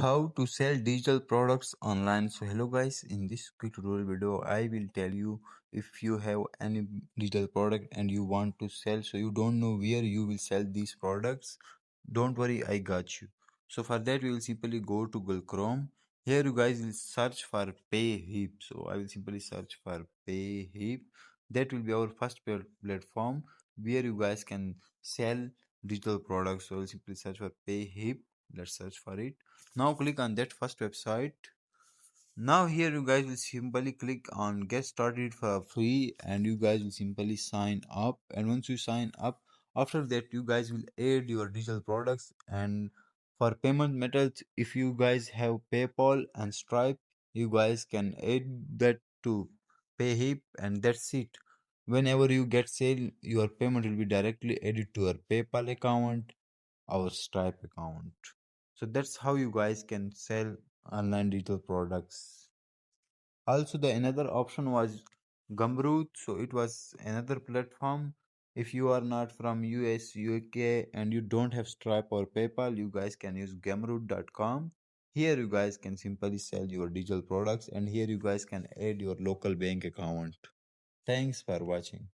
How to sell digital products online. So hello guys, in this quick tutorial video I will tell you, if you have any digital product and you want to sell, so you don't know where you will sell these products, don't worry, I got you. So for that we will simply go to Google Chrome. Here you guys will search for Payhip. So I will simply search for Payhip. That will be our first platform where you guys can sell digital products. So I will simply search for Payhip. Let's search for it. Now click on that first website. Now here you guys will simply click on get started for free, and you guys will simply sign up. And once you sign up, after that you guys will add your digital products. And for payment methods, if you guys have PayPal and Stripe, you guys can add that to Payhip, and that's it. Whenever you get sale, your payment will be directly added to your PayPal account, our Stripe account. So that's how you guys can sell online digital products. Also, the another option was Gumroad. So it was another platform. If you are not from US, UK, and you don't have Stripe or PayPal, you guys can use Gumroad.com. Here you guys can simply sell your digital products, and here you guys can add your local bank account. Thanks for watching.